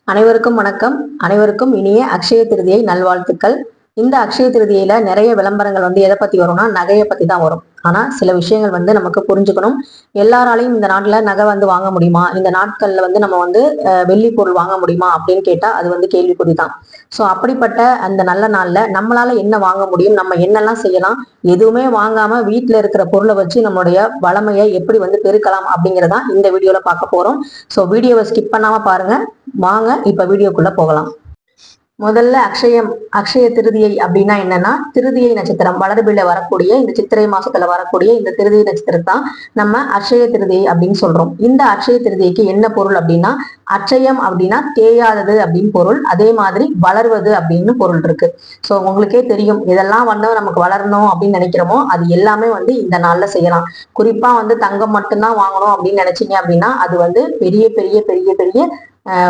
அனைவருக்கும் வணக்கம். அனைவருக்கும் இனிய அக்ஷய திருதியை நல்வாழ்த்துக்கள். இந்த அக்ஷய திருதியில நிறைய விளம்பரங்கள் எதை பத்தி வரும்னா நகையை பத்தி தான் வரும். ஆனா சில விஷயங்கள் நமக்கு புரிஞ்சுக்கணும். எல்லாராலையும் இந்த நாட்டுல நகை வாங்க முடியுமா, இந்த நாட்கள்ல நம்ம வெள்ளி பொருள் வாங்க முடியுமா அப்படின்னு கேட்டா அது கேள்விக்குறிதான். சோ அப்படிப்பட்ட அந்த நல்ல நாள்ல நம்மளால என்ன வாங்க முடியும், நம்ம என்னெல்லாம் செய்யலாம், எதுவுமே வாங்காம வீட்டுல இருக்கிற பொருளை வச்சு நம்மளுடைய வளமையை எப்படி பெருக்கலாம் அப்படிங்கறதான் இந்த வீடியோல பார்க்க போறோம். சோ வீடியோவை ஸ்கிப் பண்ணாம பாருங்க. வாங்க இப்ப வீடியோக்குள்ள போகலாம். முதல்ல அக்ஷய திருதியை அப்படின்னா என்னன்னா, திருதியை நட்சத்திரம் வளர்பில வரக்கூடிய இந்த சித்திரை மாசத்துல வரக்கூடிய இந்த திருதியை நட்சத்திரம் தான் நம்ம அக்ஷய திருதியை அப்படின்னு சொல்றோம். இந்த அக்ஷய திருதியைக்கு என்ன பொருள் அப்படின்னா, அட்சயம் அப்படின்னா தேயாதது அப்படின்னு பொருள். அதே மாதிரி வளர்வது அப்படின்னு பொருள் இருக்கு. சோ உங்களுக்கே தெரியும், இதெல்லாம் நமக்கு வளரணும் அப்படின்னு நினைக்கிறோமோ அது எல்லாமே இந்த நாள்ல செய்யலாம். குறிப்பா தங்கம் மட்டும்தான் வாங்கணும் அப்படின்னு நினைச்சீங்க அப்படின்னா அது பெரிய பெரிய பெரிய பெரிய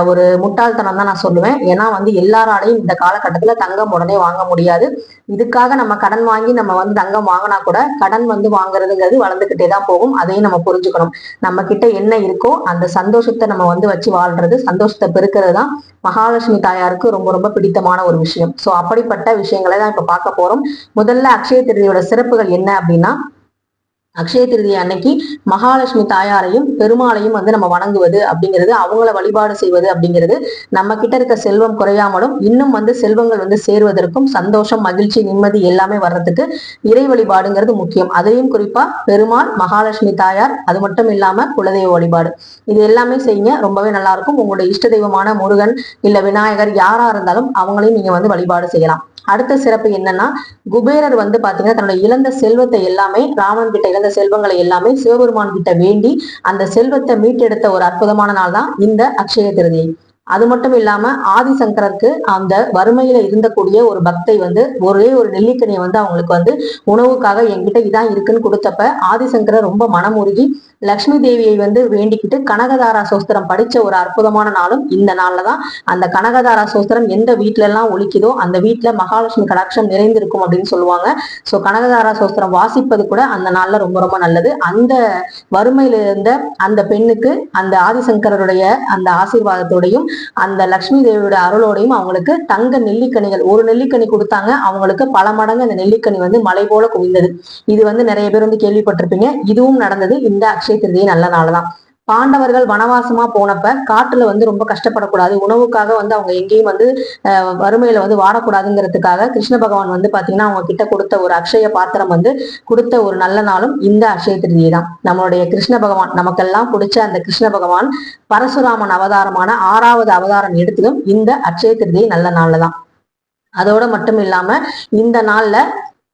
ஒரு முட்டாள்தனம் தான் நான் சொல்லுவேன். ஏன்னா எல்லாராலையும் இந்த காலகட்டத்துல தங்கம் உடனே வாங்க முடியாது. இதுக்காக நம்ம கடன் வாங்கி நம்ம தங்கம் வாங்கினா கூட கடன் வாங்குறதுங்கிறது வளர்ந்துகிட்டே தான் போகும். அதையும் நம்ம புரிஞ்சுக்கணும். நம்ம கிட்ட என்ன இருக்கோ அந்த சந்தோஷத்தை நம்ம வச்சு வாழ்றது, சந்தோஷத்தை பெருக்கிறது தான் மகாலட்சுமி தாயாருக்கு ரொம்ப ரொம்ப பிடித்தமான ஒரு விஷயம். சோ அப்படிப்பட்ட விஷயங்களை தான் இப்ப பார்க்க போறோம். முதல்ல அக்ஷய திருதியோட சிறப்புகள் என்ன அப்படின்னா, அக்ஷய திருதி அன்னைக்கு மகாலட்சுமி தாயாரையும் பெருமாளையும் நம்ம வணங்குவது அப்படிங்கிறது, அவங்கள வழிபாடு செய்வது அப்படிங்கிறது நம்ம கிட்ட இருக்க செல்வம் குறையாமலும் இன்னும் செல்வங்கள் சேர்வதற்கும், சந்தோஷம் மகிழ்ச்சி நிம்மதி எல்லாமே வர்றதுக்கு இறை வழிபாடுங்கிறது முக்கியம். அதையும் குறிப்பா பெருமாள், மகாலட்சுமி தாயார், அது மட்டும் இல்லாம குலதெய்வ வழிபாடு, இது எல்லாமே செய்யுங்க. ரொம்பவே நல்லா இருக்கும். உங்களுடைய இஷ்ட தெய்வமான முருகன் இல்ல விநாயகர் யாரா இருந்தாலும் அவங்களையும் நீங்க வழிபாடு செய்யலாம். அடுத்த சிறப்பு என்னன்னா, குபேரர் பாத்தீங்கன்னா தன்னுடைய இழந்த செல்வத்தை எல்லாமே, ராமன் கிட்ட இழந்த செல்வங்களை எல்லாமே சிவபெருமான் கிட்ட வேண்டி அந்த செல்வத்தை மீட்டெடுத்த ஒரு அற்புதமான நாள் தான் இந்த அக்ஷய திருதியை. அது மட்டும் இல்லாம ஆதிசங்கருக்கு அந்த வறுமையில இருந்தக்கூடிய ஒரு பக்தை ஒரே ஒரு நெல்லிக்கனியை அவங்களுக்கு உணவுக்காக என்கிட்ட இதான் இருக்குன்னு கொடுத்தப்ப ஆதிசங்கரர் ரொம்ப மனமுருகி லக்ஷ்மி தேவியை வேண்டிக்கிட்டு கனகதாரா சோஸ்திரம் படிச்ச ஒரு அற்புதமான நாளும் இந்த நாள்லதான். அந்த கனகதாரா சோஸ்திரம் எந்த வீட்டுல எல்லாம் ஒலிக்குதோ அந்த வீட்டுல மகாலட்சுமி கடாட்சம் நிறைந்திருக்கும் அப்படின்னு சொல்லுவாங்க. சோ கனகதாரா சோஸ்திரம் வாசிப்பது கூட அந்த நாள்ல ரொம்ப ரொம்ப நல்லது. அந்த வறுமையில இருந்த அந்த பெண்ணுக்கு அந்த ஆதிசங்கருடைய அந்த ஆசீர்வாதத்தோடையும் அந்த லக்ஷ்மி தேவியோட அருளோடையும் அவங்களுக்கு தங்க நெல்லிக்கனிகள், ஒரு நெல்லிக்கனி கொடுத்தாங்க, அவங்களுக்கு பல மடங்கு அந்த நெல்லிக்கனி மலை போல குவிந்தது. இது நிறைய பேர் கேள்விப்பட்டிருப்பீங்க. இதுவும் நடந்தது இந்த அக்ஷய திருதியை நல்ல நாள்தான். பாண்டவர்கள் வனவாசமா போனப்ப காட்டுல ரொம்ப கஷ்டப்படக்கூடாது, உணவுக்காக அவங்க எங்கேயும் வறுமையில வாடக்கூடாதுங்கிறதுக்காக கிருஷ்ண பகவான் பாத்தீங்கன்னா அவங்க கிட்ட கொடுத்த ஒரு அக்ஷய பாத்திரம் கொடுத்த ஒரு நல்ல நாளும் இந்த அக்ஷய திருதியை தான். நம்மளுடைய கிருஷ்ண பகவான், நமக்கெல்லாம் பிடிச்ச அந்த கிருஷ்ண பகவான் பரசுராமன் அவதாரமான 6வது அவதாரம் எடுத்ததும் இந்த அக்ஷய திருதியை நல்ல நாள்ல தான். அதோட மட்டும் இல்லாம இந்த நாள்ல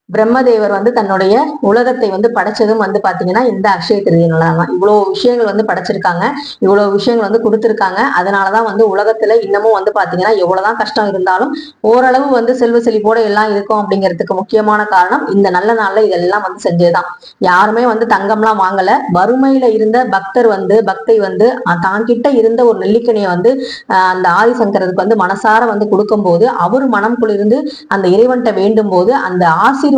பிரம்மதேவர் தன்னுடைய உலகத்தை படைச்சதும் பாத்தீங்கன்னா இந்த அக்ஷய திருதியினாலதான். இவ்வளவு விஷயங்கள் படைச்சிருக்காங்க, இவ்வளவு விஷயங்கள் கொடுத்திருக்காங்க. அதனாலதான் உலகத்துல இன்னமும் பாத்தீங்கன்னா எவ்வளவுதான் கஷ்டம் இருந்தாலும் ஓரளவு செல்வ செழிப்போட எல்லாம் இருக்கும் அப்படிங்கிறதுக்கு முக்கியமான காரணம் இந்த நல்ல நாள்ல இதெல்லாம் செஞ்சதுதான். யாருமே தங்கம்லாம் வாங்கல. வறுமையில இருந்த பக்தர் பக்தை தான் கிட்ட இருந்த ஒரு நெல்லிக்கனியை அந்த ஆதிசங்கருக்கு மனசார கொடுக்கும் போது அவரு மனம் குளிர்ந்து அந்த இறைவன்கிட்ட வேண்டும் போது அந்த ஆசீர்வாதத்துலதான்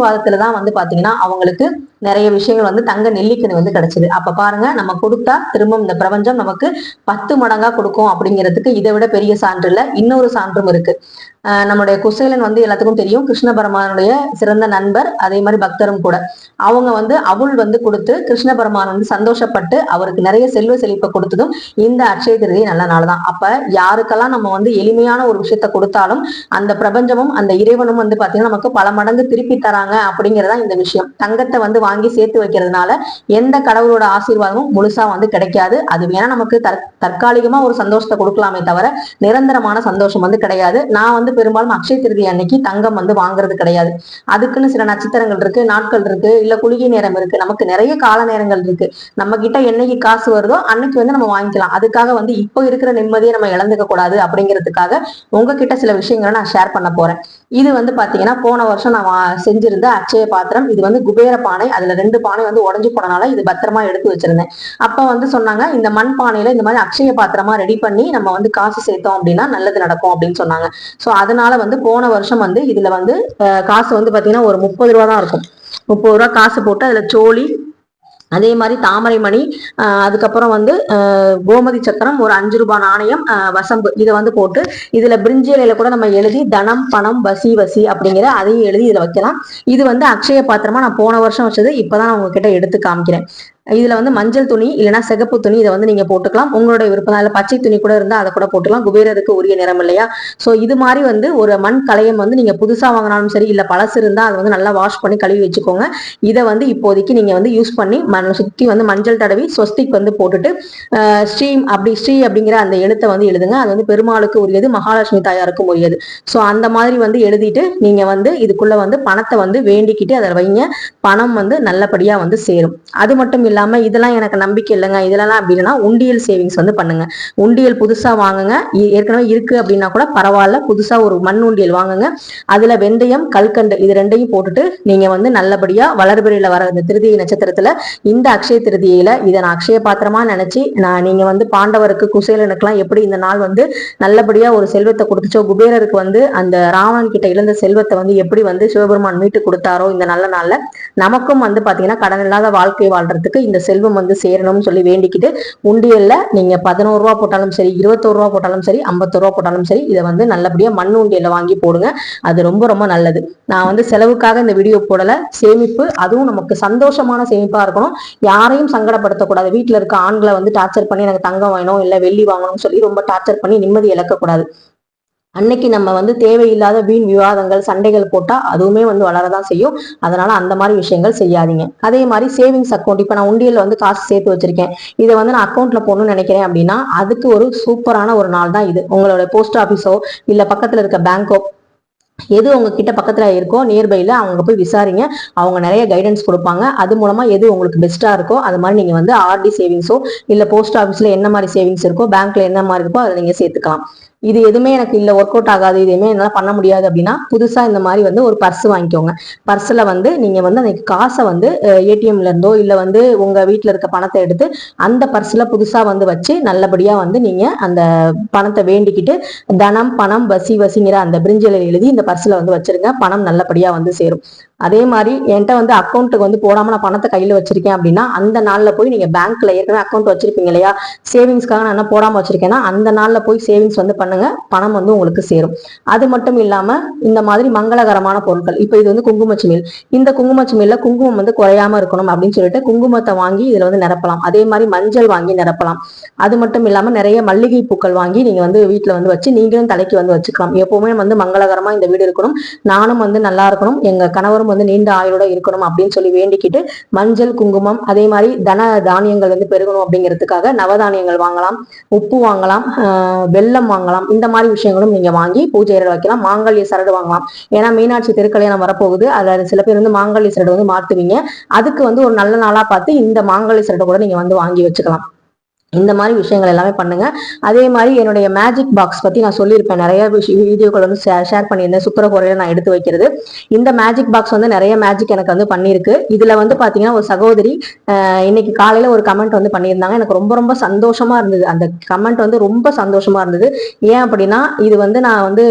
பாத்தீங்கன்னா அவங்களுக்கு நிறைய விஷயங்கள் தங்க நெல்லிக்கனி கிடைச்சது. அப்ப பாருங்க, நம்ம கொடுத்தா திரும்ப இந்த பிரபஞ்சம் நமக்கு 10 மடங்கா கொடுக்கும் அப்படிங்கிறதுக்கு இதை விட பெரிய சான்று இல்ல. இன்னொரு சான்றும் இருக்கு. நம்முடைய குசேலன் எல்லாத்துக்கும் தெரியும், கிருஷ்ண பரமானுடைய சிறந்த நண்பர், அதே மாதிரி பக்தரும் கூட. அவங்க அவுள் கொடுத்து கிருஷ்ண பரமான் சந்தோஷப்பட்டு அவருக்கு நிறைய செல்வ செழிப்பை கொடுத்ததும் இந்த அக்ஷய திருதி நல்ல நாள் தான். அப்ப யாருக்கெல்லாம் நம்ம எளிமையான ஒரு விஷயத்த கொடுத்தாலும் அந்த பிரபஞ்சமும் அந்த இறைவனும் பாத்தீங்கன்னா நமக்கு பல மடங்கு திருப்பி தராங்க அப்படிங்கறதா இந்த விஷயம். தங்கத்தை வாங்கி சேர்த்து வைக்கிறதுனால எந்த கடவுளோட ஆசீர்வாதமும் முழுசா கிடைக்காது. அது வேணா நமக்கு தற்காலிகமா ஒரு சந்தோஷத்தை கொடுக்கலாமே தவிர நிரந்தரமான சந்தோஷம் கிடையாது. நான் பெரும்பாலும் அக்ஷய திருதி அன்னைக்கு தங்கம் வாங்குறது கிடையாது. அதுக்குன்னு சில நட்சத்திரங்கள் இருக்கு, நாட்கள் இருக்கு, இல்ல குளிகை நேரம் இருக்கு, நமக்கு நிறைய கால நேரங்கள் இருக்கு. நம்ம கிட்ட என்னைக்கு காசு வருதோ அன்னைக்கு நம்ம வாங்கிக்கலாம். அதுக்காக இப்போ இருக்கிற நிம்மதியை நம்ம இழந்துக்க கூடாது அப்படிங்கிறதுக்காக உங்ககிட்ட சில விஷயங்களை நான் ஷேர் பண்ண போறேன். இது பாத்தீங்கன்னா போன வருஷம் நான் செஞ்சிருந்த அக்ஷய பாத்திரம். இது குபேர பானை. அதுல 2 பானை உடஞ்சு போனனால இது பத்திரமா எடுத்து வச்சிருந்தேன். அப்ப சொன்னாங்க, இந்த மண் பானையில இந்த மாதிரி அக்ஷய பாத்திரமா ரெடி பண்ணி நம்ம காசு சேர்த்தோம் அப்படின்னா நல்லது நடக்கும் அப்படின்னு சொன்னாங்க. சோ அதனால போன வருஷம் இதுல காசு பாத்தீங்கன்னா ஒரு 30 ரூபா தான் இருக்கும். 30 ரூபா காசு போட்டு அதுல சோழி, அதே மாதிரி தாமரை மணி, அதுக்கப்புறம் வந்து கோமதி சக்கரம், ஒரு 5 ரூபாய் நாணயம், வசம்பு, இதை வந்து போட்டு இதுல பிரிஞ்சி இலையில கூட நம்ம எழுதி தனம் பணம் வசி வசி அப்படிங்கிற அதையும் எழுதி இதுல வைக்கலாம். இது வந்து அக்ஷய பாத்திரமா நான் போன வருஷம் வச்சது, இப்பதான் நான் உங்ககிட்ட எடுத்து காமிக்கிறேன். இதுல வந்து மஞ்சள் துணி இல்லைன்னா சிகப்பு துணி இதை வந்து நீங்க போட்டுக்கலாம், உங்களுடைய விருப்பம். அதுல பச்சை துணி கூட இருந்தா அதை கூட போட்டுக்கலாம், குபேரருக்கு உரிய நிறம் இல்லையா. சோ இது மாதிரி வந்து ஒரு மண் கலையம் வந்து நீங்க புதுசா வாங்கினாலும் சரி, இல்ல பழசு இருந்தா அதை வந்து நல்லா வாஷ் பண்ணி கழுவி வச்சுக்கோங்க. இதை வந்து இப்போதைக்கு நீங்க வந்து யூஸ் பண்ணி சுத்தி வந்து மஞ்சள் தடவி ஸ்வஸ்திக் வந்து போட்டுட்டு ஸ்ரீ அப்படிங்கிற அந்த எழுத்தை வந்து எழுதுங்க. அது வந்து பெருமாளுக்கு உரியது, மகாலட்சுமி தாயாருக்கும் உரியது. சோ அந்த மாதிரி வந்து எழுதிட்டு நீங்க வந்து இதுக்குள்ள வந்து பணத்தை வந்து வேண்டிக்கிட்டு அதை வைங்க. பணம் வந்து நல்லபடியா வந்து சேரும். அது மட்டும் இல்லாம இதெல்லாம் எனக்கு நம்பிக்கை இல்லைங்க, இதெல்லாம் அப்படின்னா உண்டியல் சேவிங்ஸ் வந்து பண்ணுங்க. உண்டியல் புதுசா வாங்குங்க, ஏற்கனவே இருக்கு அப்படின்னா கூட பரவாயில்ல, புதுசா ஒரு மண் உண்டியல் வாங்குங்க. அதுல வெந்தயம் கல்கண்டு இது ரெண்டையும் போட்டுட்டு நீங்க வந்து நல்லபடியா வளர்பிறையில வர இந்த திருதியை நட்சத்திரத்துல இந்த அக்ஷய திருதியில இதை நான் அக்ஷய பாத்திரமா நினைச்சு நீங்க வந்து பாண்டவருக்கு குசேலனுக்கெல்லாம் எப்படி இந்த நாள் வந்து நல்லபடியா ஒரு செல்வத்தை கொடுத்துச்சோ, குபேரருக்கு வந்து அந்த ராவணன் கிட்ட இழந்த செல்வத்தை வந்து எப்படி வந்து சிவபெருமான் மீட்டு கொடுத்தாரோ இந்த நல்ல நாள்ல நமக்கும் வந்து பாத்தீங்கன்னா கடன் இல்லாத வாழ்க்கை வாழ்றதுக்கு இந்த செல்வம் வந்து சேரணும்னு சொல்லி வேண்டிக்கிட்டு உண்டியல்ல நீங்க 11 ரூபா போட்டாலும் சரி, 21 ரூபா போட்டாலும் சரி, 51 ரூபா போட்டாலும் சரி, இதை வந்து நல்லபடியா மண் உண்டியல்ல வாங்கி போடுங்க. அது ரொம்ப ரொம்ப நல்லது. நான் வந்து செலவுக்காக இந்த வீடியோ போடல, சேமிப்பு, அதுவும் நமக்கு சந்தோஷமான சேமிப்பா இருக்கணும். யாரையும் சங்கடப்படுத்தக்கூடாது. வீட்டுல இருக்க ஆண்களை வந்து டார்ச்சர் பண்ணி எனக்கு தங்கம் வேணும் இல்ல வெள்ளி வாங்கணும்னு சொல்லி ரொம்ப டார்ச்சர் பண்ணி நிம்மதி இழக்கக்கூடாது. அன்னைக்கு நம்ம வந்து தேவையில்லாத வீண் விவாதங்கள் சண்டைகள் போட்டா அதுவுமே வந்து வளரதான் செய்யும். அதனால அந்த மாதிரி விஷயங்கள் செய்யாதீங்க. அதே மாதிரி சேவிங்ஸ் அக்கௌண்ட், இப்ப நான் உண்டியல்ல வந்து காசு சேர்த்து வச்சிருக்கேன், இதை வந்து நான் அக்கௌண்ட்ல போடணும்னு நினைக்கிறேன் அப்படின்னா அதுக்கு ஒரு சூப்பரான ஒரு நாள் தான் இது. உங்களோட போஸ்ட் ஆபீஸோ இல்ல பக்கத்துல இருக்க பேங்கோ எது உங்ககிட்ட பக்கத்துல இருக்கோ நியர்பைல அவங்க போய் விசாரிங்க. அவங்க நிறைய கைடன்ஸ் கொடுப்பாங்க. அது மூலமா எது உங்களுக்கு பெஸ்டா இருக்கோ அது மாதிரி நீங்க வந்து ஆர்டி சேவிங்ஸோ இல்ல போஸ்ட் ஆபீஸ்ல என்ன மாதிரி சேவிங்ஸ் இருக்கோ பேங்க்ல என்ன மாதிரி இருக்கோ அதை நீங்க சேர்த்துக்கலாம். இது எதுவுமே எனக்கு இல்ல ஒர்க் அவுட் ஆகாது, இதுவுமே என்னால பண்ண முடியாது அப்படின்னா புதுசா இந்த மாதிரி வந்து ஒரு பர்ஸ் வாங்கிக்கோங்க. பர்ஸ்ல வந்து நீங்க வந்து அந்த காசை வந்து ஏடிஎம்ல இருந்தோ இல்ல வந்து உங்க வீட்டுல இருக்க பணத்தை எடுத்து அந்த பர்ஸ்ல புதுசா வந்து வச்சு நல்லபடியா வந்து நீங்க அந்த பணத்தை வேண்டிக்கிட்டு தனம் பணம் வசி வசிங்கிற அந்த பிரிஞ்சலை எழுதி இந்த பர்ஸ்ல வந்து வச்சிருங்க. பணம் நல்லபடியா வந்து சேரும். அதே மாதிரி என்கிட்ட வந்து அக்கௌண்ட்டுக்கு வந்து போடாம நான் பணத்தை கையில வச்சிருக்கேன் அப்படின்னா அந்த நாள்ல போய் நீங்க பேங்க்ல ஏற்கனவே அக்கௌண்ட் வச்சிருப்பீங்க இல்லையா, சேவிங்ஸ்க்காக நான் என்ன போடாம வச்சிருக்கேன்னா அந்த நாள்ல போய் சேவிங்ஸ் வந்து பண்ணுங்க. பணம் வந்து உங்களுக்கு சேரும். அது மட்டும் இல்லாம இந்த மாதிரி மங்களகரமான பொருட்கள், இப்ப இது வந்து குங்குமச்சிமில், இந்த குங்குமச்சிமில்ல குங்குமம் வந்து குறையாம இருக்கணும் அப்படின்னு சொல்லிட்டு குங்குமத்தை வாங்கி இதுல வந்து நிரப்பலாம். அதே மாதிரி மஞ்சள் வாங்கி நிரப்பலாம். அது மட்டும் இல்லாம நிறைய மல்லிகை பூக்கள் வாங்கி நீங்க வந்து வீட்டுல வந்து வச்சு நீங்களும் தலைக்கு வந்து வச்சுக்கலாம். எப்பவுமே வந்து மங்களகரமா இந்த வீடு இருக்கணும், நானும் வந்து நல்லா இருக்கணும், எங்க கணவரும் வந்து நீண்ட ஆயுளோட இருக்கணும் அப்படின்னு சொல்லி வேண்டிக்கிட்டு மஞ்சள் குங்குமம் அதே மாதிரி தன தானியங்கள் வந்து பெருகணும் அப்படிங்கிறதுக்காக நவதானியங்கள் வாங்கலாம், உப்பு வாங்கலாம், வெல்லம் வாங்கலாம். இந்த மாதிரி விஷயங்களும் நீங்க வாங்கி பூஜை வைக்கலாம். மாங்கல்ய சரடு வாங்கலாம். ஏன்னா மீனாட்சி திருக்கல்யாணம் வரப்போகுது, அதுல சில பேர் வந்து மாங்கல்ய சரடு வந்து மாத்துவீங்க. அதுக்கு வந்து ஒரு நல்ல நாளா பார்த்து இந்த மாங்கல்ய சரடு கூட நீங்க வந்து வாங்கி வச்சுக்கலாம். இந்த மாதிரி விஷயங்கள் எல்லாமே பண்ணுங்க. அதே மாதிரி என்னுடைய மேஜிக் பாக்ஸ் பத்தி நான் சொல்லியிருப்பேன், நிறைய வீடியோக்கள் வந்து ஷேர் பண்ணியிருந்தேன். சுக்கரஹோரையில நான் எடுத்து வைக்கிறது. இந்த மேஜிக் பாக்ஸ் வந்து நிறைய மேஜிக் எனக்கு வந்து பண்ணியிருக்கு. இதுல வந்து பாத்தீங்கன்னா ஒரு சகோதரி இன்னைக்கு காலையில ஒரு கமெண்ட் வந்து பண்ணியிருந்தாங்க. எனக்கு ரொம்ப ரொம்ப சந்தோஷமா இருந்தது. அந்த கமெண்ட் வந்து ரொம்ப சந்தோஷமா இருந்தது. ஏன் அப்படின்னா இது வந்து நான் வந்து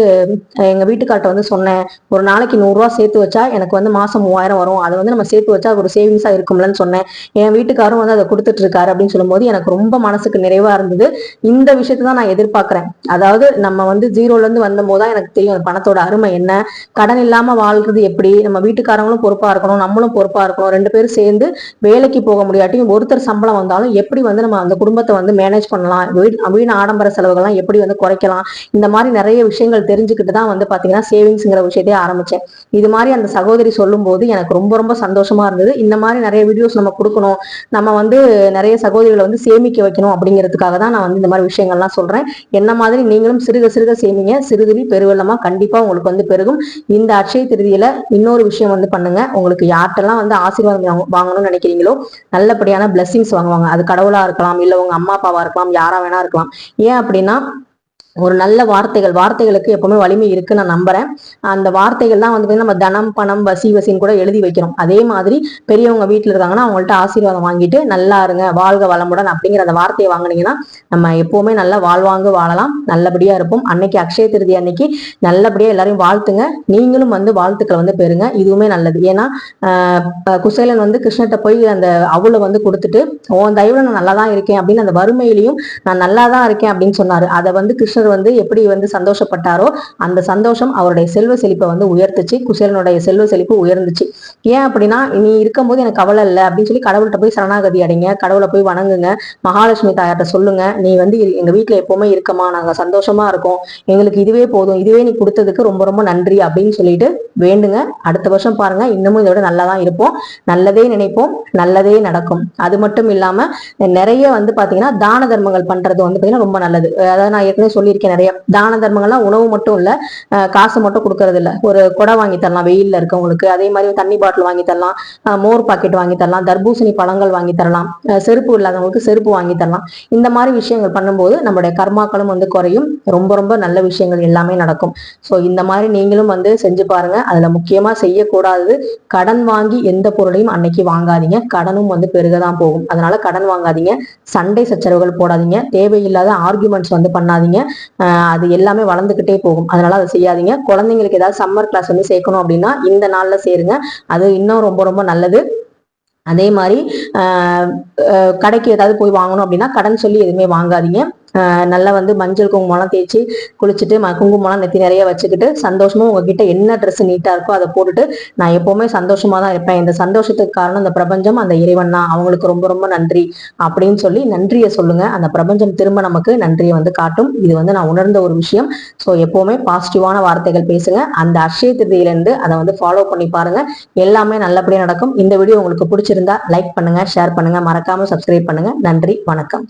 எங்க வீட்டுக்கார்ட்ட வந்து சொன்னேன், ஒரு நாளைக்கு 100 ரூபா சேர்த்து வச்சா எனக்கு வந்து மாசம் 3000 வரும், அதை வந்து நம்ம சேர்த்து வச்சா ஒரு சேவிங்ஸா இருக்கும்லன்னு சொன்னேன். என் வீட்டுக்காரும் வந்து அதை கொடுத்துட்டு இருக்காரு அப்படின்னு சொல்லும்போது எனக்கு ரொம்ப மனசுக்கு நிறைவா இருந்தது. இந்த விஷயத்தை தான் நான் எதிர்பார்க்கிறேன். அதாவது நம்ம வந்து ஜீரோல இருந்து வந்த போதுதான் எனக்கு தெரியும் பணத்தோட அருமை என்ன, கடன் இல்லாம வாழ்றது எப்படி, நம்ம வீட்டுக்காரங்களும் பொறுப்பா இருக்கணும், நம்மளும் பொறுப்பா இருக்கணும். 2 பேரும் சேர்ந்து வேலைக்கு போக முடியாட்டியும் ஒருத்தர் சம்பளம் வந்தாலும் எப்படி வந்து நம்ம அந்த குடும்பத்தை வந்து மேனேஜ் பண்ணலாம், வீண் ஆடம்பர செலவுகள்லாம் எப்படி வந்து குறைக்கலாம், இந்த மாதிரி நிறைய விஷயங்கள் தெரிஞ்சுக்கிட்டு தான் வந்து பாத்தீங்கன்னா சேவிங்ஸ்ங்கிற விஷயத்தையே ஆரம்பிச்சேன். இது மாதிரி அந்த சகோதரி சொல்லும் போது எனக்கு ரொம்ப ரொம்ப சந்தோஷமா இருந்தது. இந்த மாதிரி நிறைய வீடியோஸ் நம்ம கொடுக்கணும், நம்ம வந்து நிறைய சகோதரிகளை வந்து சேமிக்க வைக்கணும் அப்படிங்கிறதுக்காக தான் நான் வந்து இந்த மாதிரி விஷயங்கள்லாம் சொல்றேன். என்ன மாதிரி நீங்களும் சிறுக சிறுக சேமிங்க, சிறுதுளி பெருவெள்ளமா கண்டிப்பா உங்களுக்கு வந்து பெருகும். இந்த அட்சய திருதியில இன்னொரு விஷயம் வந்து பண்ணுங்க, உங்களுக்கு யார்ட்டெல்லாம் வந்து ஆசீர்வாதம் வாங்கணும்னு நினைக்கிறீங்களோ நல்லபடியான பிளெஸிங்ஸ் வாங்குவாங்க. அது கடவுளா இருக்கலாம், இல்ல உங்க அம்மா அப்பாவா இருக்கலாம், யாரா வேணா இருக்கலாம். ஏன் அப்படின்னா ஒரு நல்ல வார்த்தைகளுக்கு எப்பவுமே வலிமை இருக்குன்னு நான் நம்புறேன். அந்த வார்த்தைகள் தான் வந்து நம்ம தனம் பணம் வசி வசின்னு கூட எழுதி வைக்கிறோம். அதே மாதிரி பெரியவங்க வீட்டுல இருக்காங்கன்னா அவங்கள்ட்ட ஆசீர்வாதம் வாங்கிட்டு நல்லா இருங்க வாழ்க வளமுடன் அப்படிங்கிற அந்த வார்த்தையை வாங்கினீங்கன்னா நம்ம எப்பவுமே நல்லா வாழ்வாங்கு வாழலாம், நல்லபடியா இருப்போம். அன்னைக்கு அக்ஷய திருதி அன்னைக்கு நல்லபடியா எல்லாரையும் வாழ்த்துங்க. நீங்களும் வந்து வாழ்த்துக்களை வந்து பெறுங்க, இதுவுமே நல்லது. ஏன்னா குசேலன் வந்து கிருஷ்ணர்கிட்ட போய் அந்த அவளை வந்து கொடுத்துட்டு உன் தயவுல நான் நல்லா தான் இருக்கேன் அப்படின்னு அந்த வறுமையிலையும் நான் நல்லா தான் இருக்கேன் அப்படின்னு சொன்னாரு. அதை வந்து கிருஷ்ணர் வந்து எப்படி வந்து சந்தோஷப்பட்டாரோ அந்த சந்தோஷம் அவருடைய செல்வ செழிப்பை வந்து உயர்த்துச்சு. குசேலனுடைய செல்வ செழிப்பு உயர்ந்துச்சு. ஏன் அப்படின்னா நீ இருக்கும்போது எனக்கு கவலை இல்லை அப்படின்னு சொல்லி கடவுள்கிட்ட போய் சரணாகதி அடைங்க, கடவுளை போய் வணங்குங்க, மகாலட்சுமி தாயார்ட்ட சொல்லுங்க, நீ வந்து எங்க வீட்டுல எப்பவுமே இருக்கமா, நாங்க சந்தோஷமா இருக்கோம், எங்களுக்கு இதுவே போதும், இதுவே நீ கொடுத்ததுக்கு ரொம்ப ரொம்ப நன்றி அப்படின்னு சொல்லிட்டு வேண்டுங்க. அடுத்த வருஷம் பாருங்க இன்னமும் இதோட நல்லாதான் இருப்போம், நல்லதே நினைப்போம், நல்லதே நடக்கும். அது மட்டும் இல்லாம நிறைய வந்து பாத்தீங்கன்னா தான தர்மங்கள் பண்றது வந்து பாத்தீங்கன்னா ரொம்ப நல்லது. அதாவது நான் ஏற்கனவே சொல்லியிருக்கேன், நிறைய தான தர்மங்கள்லாம் உணவு மட்டும் இல்ல, காசு மட்டும் கொடுக்கறது இல்ல. ஒரு குடை வாங்கி தரலாம் வெயில்ல இருக்கவங்களுக்கு, அதே மாதிரி தண்ணி பாட்டில் வாங்கி தரலாம், மோர் பாக்கெட் வாங்கி தரலாம், தர்பூசணி பழங்கள் வாங்கி தரலாம், செருப்பு இல்லாதவங்களுக்கு செருப்பு வாங்கி தரலாம். இந்த மாதிரி விஷயங்கள் பண்ணும்போது நம்மளுடைய கர்மாக்களும் வந்து குறையும், ரொம்ப ரொம்ப நல்ல விஷயங்கள் எல்லாமே நடக்கும். ஸோ இந்த மாதிரி நீங்களும் வந்து செஞ்சு பாருங்க. அதுல முக்கியமா செய்யக்கூடாதது கடன் வாங்கி எந்த பொருளையும் அன்னைக்கு வாங்காதீங்க, கடனும் வந்து பெருகதான் போகும். அதனால கடன் வாங்காதீங்க, சண்டை சச்சரவுகள் போடாதீங்க, தேவையில்லாத ஆர்குமெண்ட்ஸ் வந்து பண்ணாதீங்க, அது எல்லாமே வளர்ந்துகிட்டே போகும். அதனால அதை செய்யாதீங்க. குழந்தைங்களுக்கு ஏதாவது சம்மர் கிளாஸ் வந்து சேர்க்கணும் அப்படின்னா இந்த நாள்ல சேருங்க, அது இன்னும் ரொம்ப ரொம்ப நல்லது. அதே மாதிரி கடைக்கு ஏதாவது போய் வாங்கணும் அப்படின்னா கடன் சொல்லி எதுவுமே வாங்காதீங்க. நல்லா வந்து மஞ்சள் குங்குமம்லாம் தேய்ச்சி குளிச்சுட்டு குங்குமம்லாம் நெத்தி நிறைய வச்சுக்கிட்டு சந்தோஷமா உங்ககிட்ட என்ன ட்ரெஸ் நீட்டா இருக்கோ அதை போட்டுட்டு நான் எப்பவுமே சந்தோஷமா தான் இருப்பேன், இந்த சந்தோஷத்துக்கு காரணம் இந்த பிரபஞ்சம் அந்த இறைவன் தான், அவங்களுக்கு ரொம்ப ரொம்ப நன்றி அப்படின்னு சொல்லி நன்றியை சொல்லுங்க. அந்த பிரபஞ்சம் திரும்ப நமக்கு நன்றியை வந்து காட்டும். இது வந்து நான் உணர்ந்த ஒரு விஷயம். ஸோ எப்பவுமே பாசிட்டிவான வார்த்தைகள் பேசுங்க. அந்த அக்ஷய திருதியிலிருந்து அதை வந்து ஃபாலோ பண்ணி பாருங்க, எல்லாமே நல்லபடியா நடக்கும். இந்த வீடியோ உங்களுக்கு பிடிச்சிருந்தா லைக் பண்ணுங்க, ஷேர் பண்ணுங்க, மறக்காம சப்ஸ்கிரைப் பண்ணுங்க. நன்றி, வணக்கம்.